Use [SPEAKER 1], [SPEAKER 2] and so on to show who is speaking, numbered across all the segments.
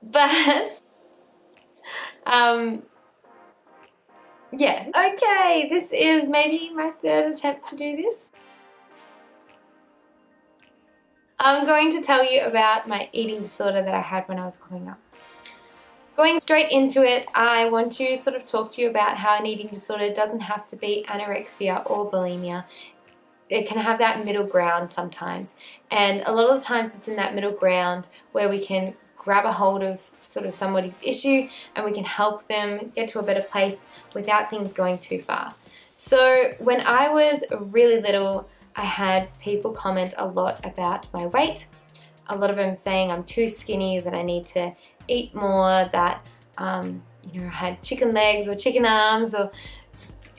[SPEAKER 1] But yeah, okay, this is maybe my third attempt to do this. I'm going to tell you about my eating disorder that I had when I was growing up. Going straight into it, I want to sort of talk to you about how an eating disorder doesn't have to be anorexia or bulimia. It can have that middle ground sometimes, and a lot of the times it's in that middle ground where we can grab a hold of sort of somebody's issue and we can help them get to a better place without things going too far. So when I was really little, I had people comment a lot about my weight. A lot of them saying I'm too skinny, that I need to eat more, that I had chicken legs or chicken arms, or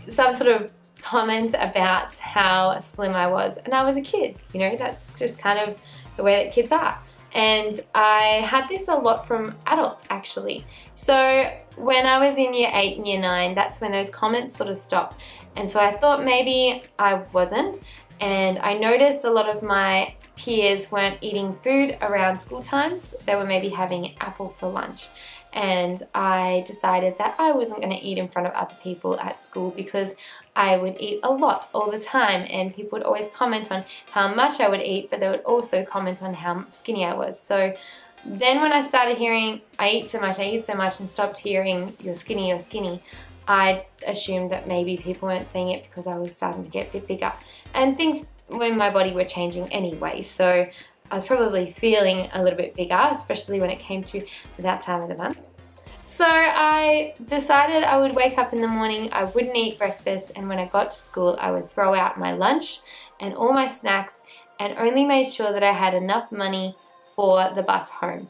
[SPEAKER 1] some sort of comment about how slim I was. And I was a kid, that's just kind of the way that kids are. And I had this a lot from adults, actually. So when I was in year 8 and year 9, that's when those comments sort of stopped. And so I thought maybe I wasn't. And I noticed a lot of my peers weren't eating food around school times. They were maybe having apple for lunch. And I decided that I wasn't going to eat in front of other people at school because I would eat a lot all the time, and people would always comment on how much I would eat, but they would also comment on how skinny I was. So then when I started hearing I eat so much, and stopped hearing you're skinny, I assumed that maybe people weren't saying it because I was starting to get a bit bigger. And things in my body were changing anyway, so I was probably feeling a little bit bigger, especially when it came to that time of the month. So I decided I would wake up in the morning, I wouldn't eat breakfast, and when I got to school I would throw out my lunch and all my snacks and only made sure that I had enough money for the bus home.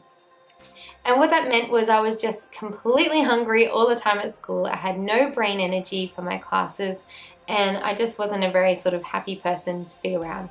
[SPEAKER 1] And what that meant was I was just completely hungry all the time at school. I had no brain energy for my classes, and I just wasn't a very sort of happy person to be around.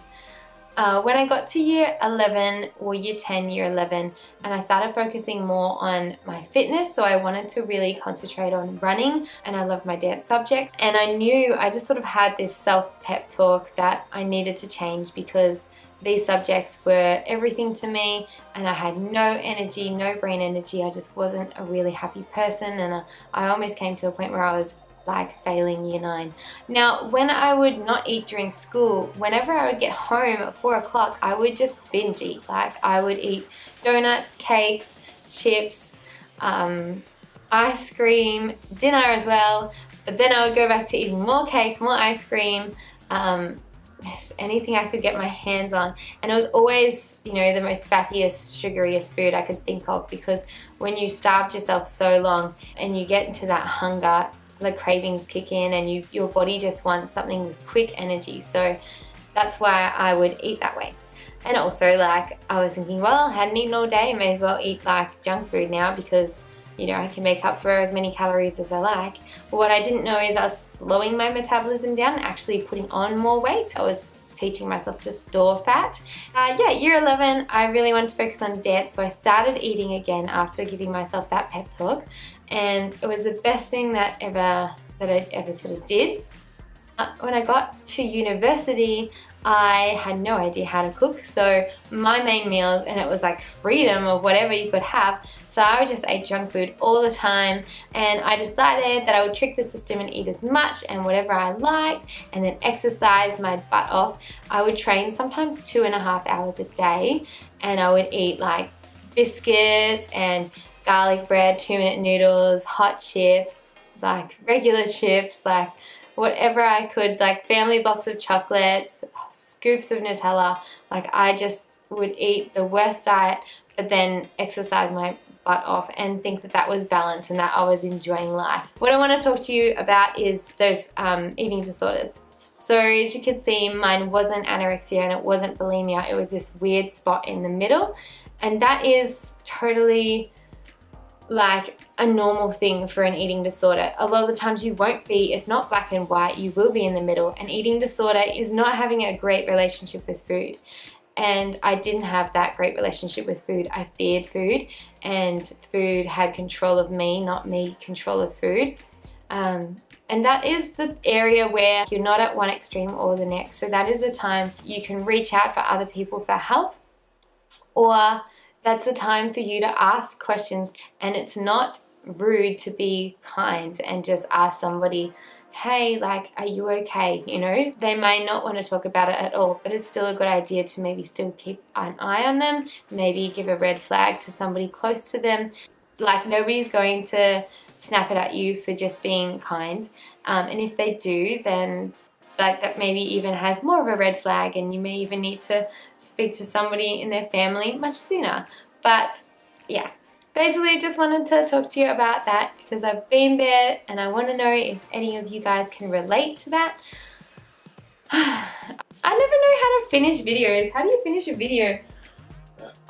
[SPEAKER 1] When I got to year 11 or year 10, year 11, and I started focusing more on my fitness, so I wanted to really concentrate on running, and I loved my dance subject, and I knew I just sort of had this self-pep talk that I needed to change because these subjects were everything to me, and I had no energy, no brain energy. I just wasn't a really happy person, and I almost came to a point where I was like failing year 9. Now, when I would not eat during school, whenever I would get home at 4 o'clock, I would just binge eat. Like, I would eat donuts, cakes, chips, ice cream, dinner as well, but then I would go back to eating more cakes, more ice cream, anything I could get my hands on. And it was always, the most fattiest, sugariest food I could think of, because when you starved yourself so long and you get into that hunger, the cravings kick in and your body just wants something with quick energy. So that's why I would eat that way. And also, like, I was thinking, well, I hadn't eaten all day, I may as well eat like junk food now because I can make up for as many calories as I like. But what I didn't know is I was slowing my metabolism down and actually putting on more weight. I was teaching myself to store fat. Year 11, I really wanted to focus on dance, so I started eating again after giving myself that pep talk. And it was the best thing that I ever sort of did. When I got to university, I had no idea how to cook, so my main meals, and it was like freedom of whatever you could have, so I just ate junk food all the time, and I decided that I would trick the system and eat as much and whatever I liked, and then exercise my butt off. I would train sometimes 2.5 hours a day, and I would eat like biscuits and garlic bread, 2-minute noodles, hot chips, like regular chips, like whatever I could, like family box of chocolates, scoops of Nutella. Like, I just would eat the worst diet, but then exercise my butt off and think that that was balance and that I was enjoying life. What I want to talk to you about is those eating disorders. So as you can see, mine wasn't anorexia and it wasn't bulimia. It was this weird spot in the middle, and that is totally like a normal thing for an eating disorder. A lot of the times you won't be, it's not black and white, you will be in the middle. An eating disorder is not having a great relationship with food. And I didn't have that great relationship with food. I feared food, and food had control of me, not me control of food. And that is the area where you're not at one extreme or the next. So that is the time you can reach out for other people for help, or That's a time for you to ask questions, and it's not rude to be kind and just ask somebody, hey, like, are you okay? You know, they may not want to talk about it at all, but it's still a good idea to maybe still keep an eye on them, maybe give a red flag to somebody close to them. Like, nobody's going to snap it at you for just being kind, and if they do, then like that maybe even has more of a red flag, and you may even need to speak to somebody in their family much sooner. But yeah, basically just wanted to talk to you about that because I've been there and I want to know if any of you guys can relate to that. I never know how to finish videos. How do you finish a video?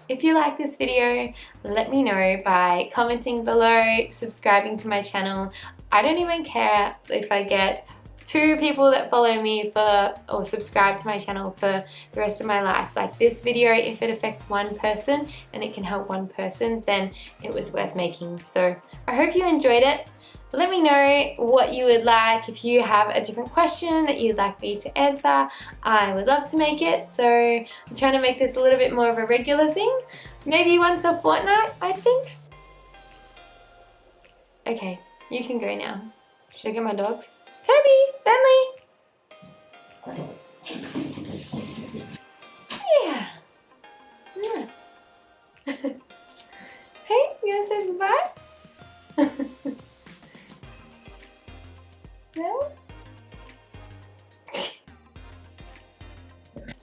[SPEAKER 1] If you like this video, let me know by commenting below, subscribing to my channel. I don't even care if I get 2 people that follow me or subscribe to my channel for the rest of my life. Like this video, if it affects one person and it can help one person, then it was worth making. So I hope you enjoyed it. Let me know what you would like. If you have a different question that you'd like me to answer, I would love to make it. So I'm trying to make this a little bit more of a regular thing. Maybe once a fortnight, I think. Okay, you can go now. Should I get my dogs? Toby! Bentley! Yeah. Yeah. Hey, you gonna say goodbye? No?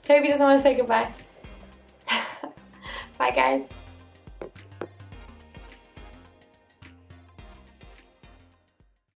[SPEAKER 1] Toby doesn't want to say goodbye. Bye guys.